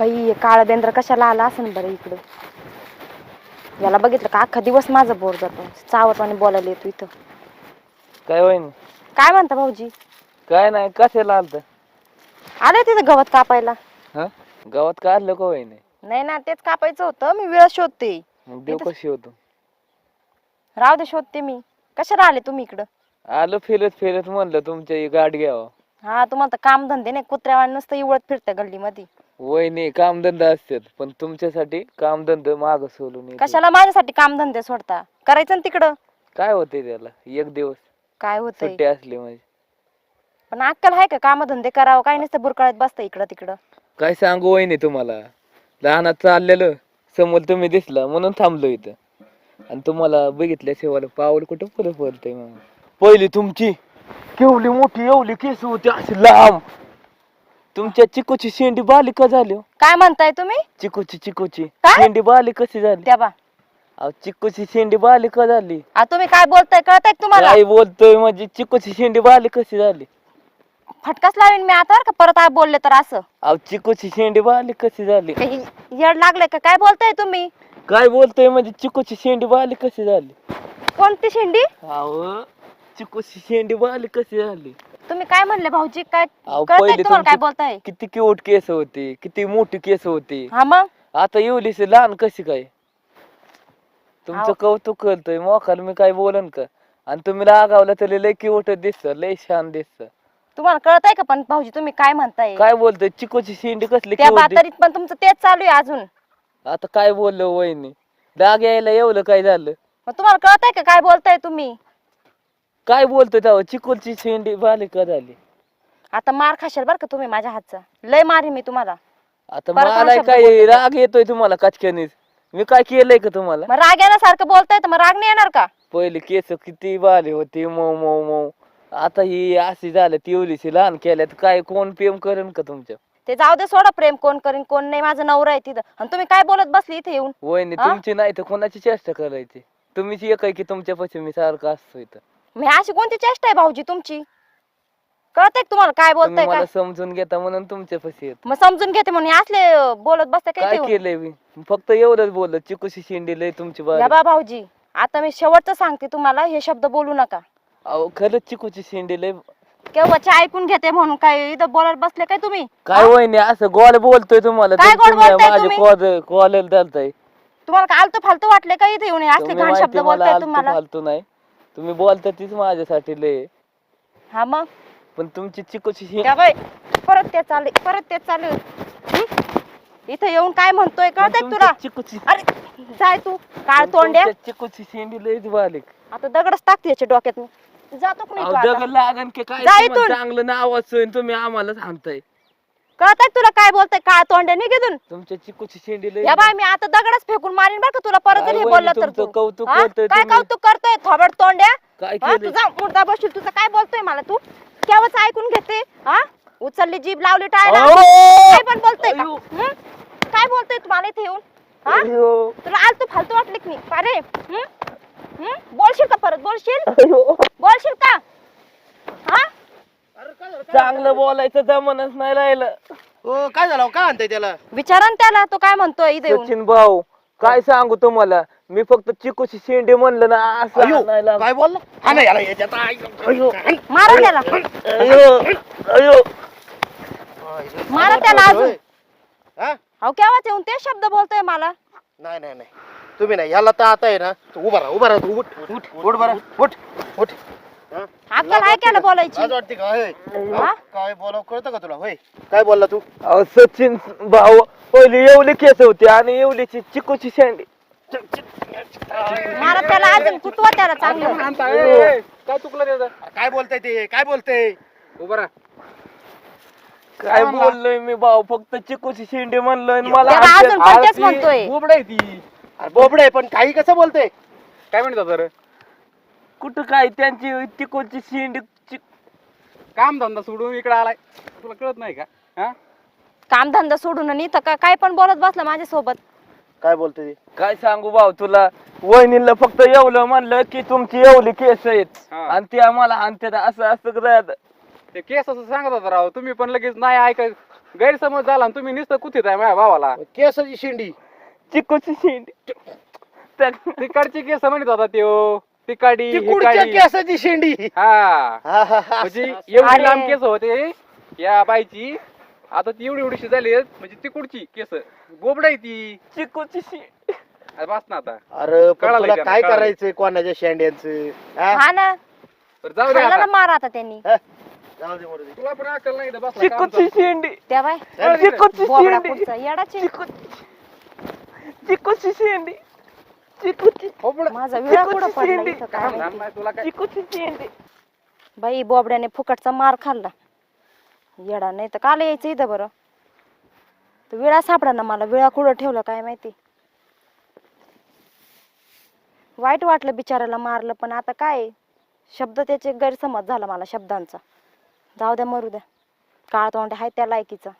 बाई काळा बेंद्र कशाला आला असं बरं इकडं. याला बघितलं का अख्खा दिवस माझा बोर जातो. चावटवाने बोलायला येतो इथं. काय होईन? काय म्हणता भाऊजी? काय नाही, कशाला आलत? आले तिथं गवत कापायला. हा, गावात काढलं का होईन? नाही ना, तेच कापायचं होतं. मी वेळ शोधते. मग देव कशी होतो? राहू दे, शोधते मी. कशाला आले तुम्ही इकडं? आलो फिरत फिरत, म्हणलं तुमच्या ही गाठ घ्यावं. हा, तुम्हाला तर काम धंदे नाही, कुत्र्यावाणी नुसतं इवळत फिरतं गल्लीमध्ये. वहिनी कामधंदा असतात, पण तुमच्यासाठी कामधंदा माग सोडून येते. कशाला माझ्यासाठी काम धंदे सोडता? करायचं ना तिकडं. काय होते त्याला? एक दिवस काय होतंय? सुट्टी असली म्हणजे. पण अक्कल आहे का काम धंदे करावं? काय नुसतं बुरकाळत बसतं इकडं तिकडं. काय सांगू वहिनी तुम्हाला, लहानात चाललेलं समोर तुम्ही दिसला म्हणून थांबलो इथं. आणि तुम्हाला बघितल्याशिवाय पाऊल कुठं फरक पडतंय? मग पहिली तुमची केवढी मोठी एवढी केस होती अशी लांब. तुमच्या चिकूची शेंडी बाली का झाली? काय म्हणताय तुम्ही? चिकूची काय? शेंडी बाली कशी झाली? त्या बा अहो, चिकूची शेंडी बाली का झाली? तुम्ही काय बोलताय कळतंय का तुम्हाला? काय बोलतोय म्हणजे? चिकूची शेंडी बाली कशी झाली? फटकाच लावीन मी आता, का परत बोलले तर असं. अहो, चिकूची शेंडी बाली कशी झाली? काही येड लागले का? काय बोलताय तुम्ही? काय बोलतोय म्हणजे? चिकूची शेंडी बाली कशी झाली? कोणती शेंडी? अहो, चिकूची शेंडी बाली कशी झाली? तुम्ही काय म्हणले भाऊजी? काय अहो, कळतंय पहिले तुम्हाला काय तुमची बोलताय? किती क्यूट केस होती, किती मोठी केस होती. हा मग आता एवढीशी लहान कशी काय? तुमचं अहो. कौतुक करतोय मोखाला मी काय बोलन का? आणि तुम्ही रागावला तरी लय क्यूट दिसत, लय छान दिसत. तुम्हाला कळतंय का? पण भाऊजी तुम्ही काय म्हणताय? काय बोलतोय? चिकूची शेंडी कसली त्या cute दिसते. बातारीत पण तुमचं तेच चालू आहे अजून. आता काय बोललो वहिनी? राग यायला एवढं काय झालं? मग तुम्हाला कळतंय का काय बोलताय तुम्ही? काय बोलतोय तेव्हा? चिकूची शेंडी बाली का झाली? आता मार खाशाल बरं का तुम्ही माझ्या हातचा. लय मारी मी तुम्हाला. आता परत मला शब्द काय बोलते. राग येतोय तुम्हाला कचक्यानीच? मी काय केलंय का तुम्हाला? मग राग येण्यासारखं बोलताय तर मग राग नाही येणार का? पहिले केस किती बाली होती, मऊ मऊ मऊ. आता ही अशी झालं, तेवढीशी लहान केल्यात. काय कोण प्रेम करेन का तुमच्या? ते जाऊ दे, सोडा. प्रेम कोण करीन कोण नाही, माझा नवरा आहे तिथं. आणि तुम्ही काय बोलत बसली इथे येऊन? वहिनी हा? तुमची नाही तर कोणाची चेष्टा करायची? तुम्हीच एक आहे की तुमच्यापाशी मी सारखं असतो इथं. मी अशी कोणती चेष्टा आहे भाऊजी तुमची? कळतंय का तुम्हाला काय तुम्ही बोलताय मला काय? समजून घेता म्हणून तुमच्यापाशी येत. मग समजून घेते म्हणून असले बोलत बसताय काय काय ते? केलंय मी? फक्त एवढंच बोललो, चिकूशी शेंडी लय तुमची या बारी. बा भाऊजी, आता मी शेवटचं सांगते तुम्हाला, हे शब्द बोलू नका. अहो, खरंच चिकूची शेंडी लय. केव्हाचे ऐकून घेते म्हणून काय इथं बोलायला बसले काय तुम्ही? काय वहिनी असं गोड बोलतोय तुम्हाला? काय गोड बोलताय माझे तुम्ही? कॉलेज चालताय. तुम्हाला काय आलतू फालतू वाटले का इथे येऊन असले तुम्ही घाण शब्द माहिती मला बोलताय आलतू तुम्हाला? फालतू नाही. तुम्ही बोलता तीच माझ्यासाठी लय. हा मग पण तुमची चिकूची शेंडी. त्या बाई, परत ते चालू इथं येऊन काय म्हणतोय कळतंय का तुला? चिकूची अरे जाय तू काळ तोंड्या. चिकूची शेंडी लयच बारीक. आता दगडच टाकते याच्या डोक्यात मी. जातो का नाही तू आता? दगड लागन की काय? जा तुम्हाला इथून. चांगलं नाव असून तुम्ही आम्हाला सांगताय. कळतंय का तुला काय बोलतोय? काळ तोंड्या निघेतून. तुमच्या चिकूची शेंडी लय. या बाय, मी आता दगडच फेकून मारीन बरं का तुला परत जर काय हे वहिनी, बोललं तर तुमचं तू. कौतुक हा? करतोय काय तुम्ही. कौतुक करतोय थोबड तोंड्या? काय हा, केलंय? तुझा मुर्दा बसशील. तुझं काय बोलतोय मला तू? केव्हाच ऐकून घेते? हा, उचलली जीभ लावली टाळायला. अहो! काय पण बोलतोय का? अयो! हं? काय बोलतोय तुम्हाला इथे येऊन? हा, अयो! तुला आलतू फालतू वाटले की नाही? अरे बोलशील का परत? बोलशील अयो! बोलशील का? हा, चांगलं बोलायचं जमानच नाही राहिलं. ओ काय झालं? काय म्हणताय त्याला? विचारा ना त्याला, तो काय म्हणतोय इथे येऊन. सचिन भाऊ, काय सांगू तुम्हाला? मी फक्त चिकूची शेंडी म्हणलं ना असं अयो, आणायला. काय बोलला? हा नाही याला याच्यात अयो! मारा त्याला, अयो! अयो! मारा त्याला अजून. हा? अहो केव्हाच येऊन ते शब्द बोलतोय मला. नाही नाही नाही, तुम्ही नाही याला तर आता आहे ना. तू उभा राहा तू. उठ बरं, उठ. हा? अक्कल आहे त्याला बोलायची? लाज वाटते का? होय. हा? काय बोलावं कळतं का तुला? होय, काय बोलला तू? अहो, सचिन भाऊ, पहिली एवढी केस होती आणि एवढीची चिकूची शेंडी. मारा त्याला अजून, कुटवा त्याला चांगलं. काय चुकलं त्याचं? काय बोलताय ते? काय बोलतय? उभा राहा. काय बोललोय मी भाऊ? फक्त चिकूची शेंडी म्हणलोय आणि मला त्याला आमच्या- अजून पण तेच म्हणतोय. बोबडं आहे ती. अरे बोबडे पण काही कसं बोलतय? काय म्हणतात सर? कुठं काय त्यांची चिकूची शेंडी काम धंदा सोडून इकडे आलाय, तुला कळत नाही का? हा, कामधंदा सोडून आणि इथं काय पण बोलत बसला माझ्या सोबत. काय बोलतोय? काय सांगू भाऊ तुला? वहिनीला फक्त एवढं म्हणलं की तुमची एवढी केस आहेत हा. आणि ते आम्हाला आणतात असं असं राहत. ते केस असं सांगत होता राव, तुम्ही पण लगेच नाही ऐकाय गैरसमज झाला आणि तुम्ही नुसतं कुठे आहे माझ्या भावाला. केसाची शेंडी. चिकूची शेंडी. तिकडची केस म्हणत होता त्यो. तिकाडी तिकुडच्या केसाची शेंडी. हा हा, हा, हा. म्हणजे अरे. एवढी लांब केस होते या बाईची. आता ती एवढी एवढीशी झाली म्हणजे तिकुडची केस गोबड आहे ती. चिकूची शेंडी. अरे बस ना आता. अरे पण कळालं तुला का? काय कळालं. करायचंय कोणाच्या शेंड्यांचं? हा? हा ना, बरं जाऊ दे खाल्लं ना आता. मार आता त्यांनी. जाऊ दे, मरू दे. तुला पण अक्कल नाही इथं बसला चिकूची काम शेंडी. त्या बाय चिकूची बोबडा शेंडी. पुढचा येडाची. चिकूची शेंडी. चिकूची चालू. माझा विळा कुठं चिकूची पडला शेंडी. इथं काय काम माहिती. झालं नाही तुला काय. चिकूची शेंडी. बाई बोबड्याने फुकटचा मार खाल्ला. येडा नाही तर काल यायचं इथं बरं. तर विळा सापडा ना मला. विळा कुठं ठेवलं काय माहिती. वाईट वाटलं बिचाराला मारलं, पण आता काय शब्द त्याचे गैरसमज झाला मला शब्दांचा. जाऊ द्या मरू द्या. काळ तोंड आहे त्या लायकीचा.